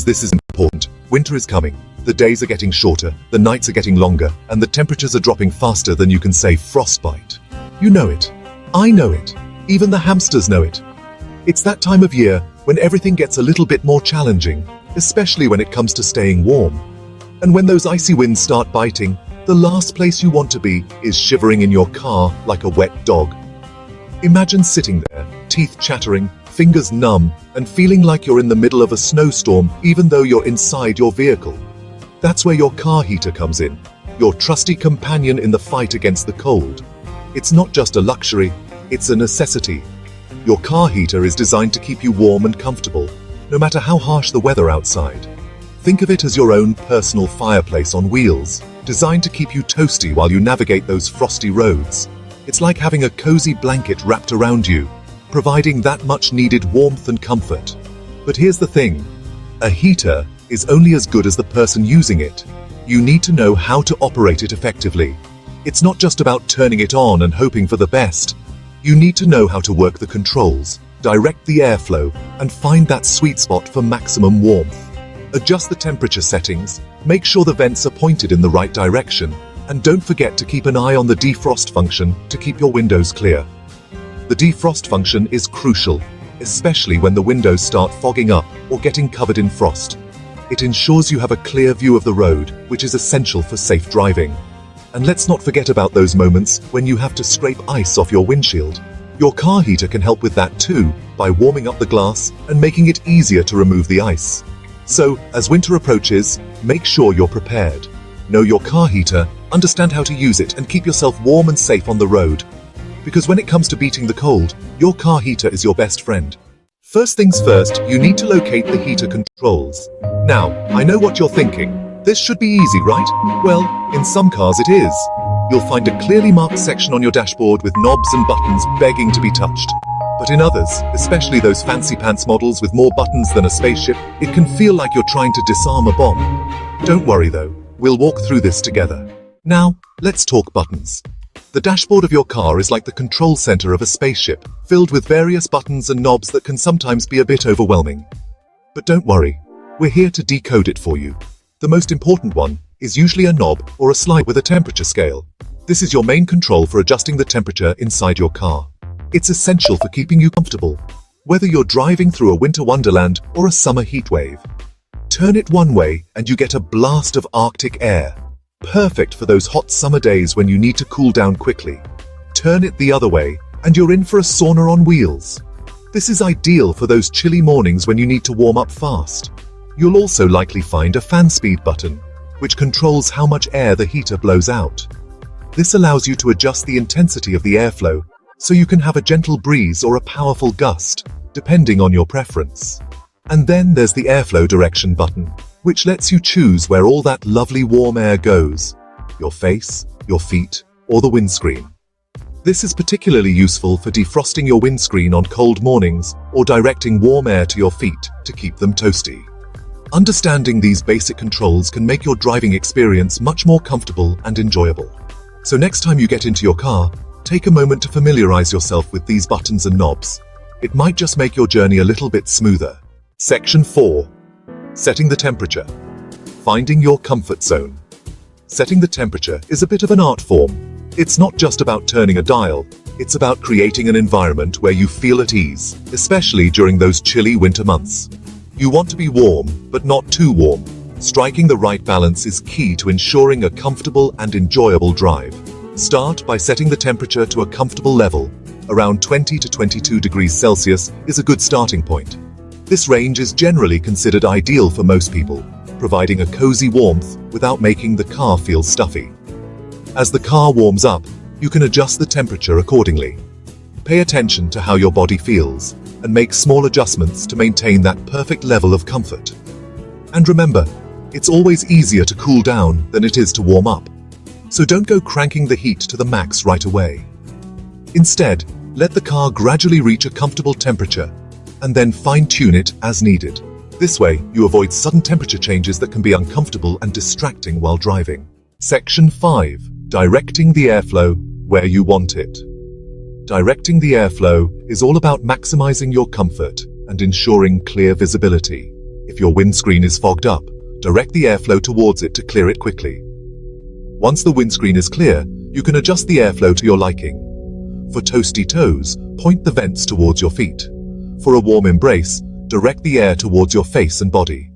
this is important. Winter is coming. The days are getting shorter, the nights are getting longer, and the temperatures are dropping faster than you can say frostbite. You know it. I know it. Even the hamsters know it. It's that time of year when everything gets a little bit more challenging, especially when it comes to staying warm. And when those icy winds start biting, the last place you want to be is shivering in your car like a wet dog. Imagine sitting there, teeth chattering, fingers numb, and feeling like you're in the middle of a snowstorm even though you're inside your vehicle. That's where your car heater comes in, your trusty companion in the fight against the cold. It's not just a luxury, it's a necessity. Your car heater is designed to keep you warm and comfortable, no matter how harsh the weather outside. Think of it as your own personal fireplace on wheels, designed to keep you toasty while you navigate those frosty roads. It's like having a cozy blanket wrapped around you, providing that much needed warmth and comfort. But here's the thing, a heater is only as good as the person using it. You need to know how to operate it effectively. It's not just about turning it on and hoping for the best. You need to know how to work the controls, direct the airflow, and find that sweet spot for maximum warmth. Adjust the temperature settings, make sure the vents are pointed in the right direction, and don't forget to keep an eye on the defrost function to keep your windows clear. The defrost function is crucial, especially when the windows start fogging up or getting covered in frost. It ensures you have a clear view of the road, which is essential for safe driving. And let's not forget about those moments when you have to scrape ice off your windshield. Your car heater can help with that too, by warming up the glass and making it easier to remove the ice. So, as winter approaches, make sure you're prepared. Know your car heater, understand how to use it, and keep yourself warm and safe on the road. Because when it comes to beating the cold, your car heater is your best friend. First things first, you need to locate the heater controls. Now, I know what you're thinking. This should be easy, right? Well, in some cars it is. You'll find a clearly marked section on your dashboard with knobs and buttons begging to be touched. But in others, especially those fancy pants models with more buttons than a spaceship, it can feel like you're trying to disarm a bomb. Don't worry though, we'll walk through this together. Now, let's talk buttons. The dashboard of your car is like the control center of a spaceship, filled with various buttons and knobs that can sometimes be a bit overwhelming. But don't worry, we're here to decode it for you. The most important one is usually a knob or a slide with a temperature scale. This is your main control for adjusting the temperature inside your car. It's essential for keeping you comfortable, whether you're driving through a winter wonderland or a summer heat wave. Turn it one way and you get a blast of Arctic air, perfect for those hot summer days when you need to cool down quickly. Turn it the other way and you're in for a sauna on wheels. This is ideal for those chilly mornings when you need to warm up fast. You'll also likely find a fan speed button, which controls how much air the heater blows out. This allows you to adjust the intensity of the airflow, so you can have a gentle breeze or a powerful gust, depending on your preference. And then there's the airflow direction button, which lets you choose where all that lovely warm air goes: your face, your feet, or the windscreen. This is particularly useful for defrosting your windscreen on cold mornings or directing warm air to your feet to keep them toasty. Understanding these basic controls can make your driving experience much more comfortable and enjoyable. So next time you get into your car, take a moment to familiarize yourself with these buttons and knobs. It might just make your journey a little bit smoother. Section 4. Setting the temperature. Finding your comfort zone. Setting the temperature is a bit of an art form. It's not just about turning a dial, it's about creating an environment where you feel at ease, especially during those chilly winter months. You want to be warm, but not too warm. Striking the right balance is key to ensuring a comfortable and enjoyable drive. Start by setting the temperature to a comfortable level. Around 20 to 22 degrees Celsius is a good starting point. This range is generally considered ideal for most people, providing a cozy warmth without making the car feel stuffy. As the car warms up, you can adjust the temperature accordingly. Pay attention to how your body feels and make small adjustments to maintain that perfect level of comfort. And remember, it's always easier to cool down than it is to warm up. So don't go cranking the heat to the max right away. Instead, let the car gradually reach a comfortable temperature and then fine-tune it as needed. This way, you avoid sudden temperature changes that can be uncomfortable and distracting while driving. Section 5. Directing the airflow where you want it. Directing the airflow is all about maximizing your comfort and ensuring clear visibility. If your windscreen is fogged up, direct the airflow towards it to clear it quickly. Once the windscreen is clear, you can adjust the airflow to your liking. For toasty toes, point the vents towards your feet. For a warm embrace, direct the air towards your face and body.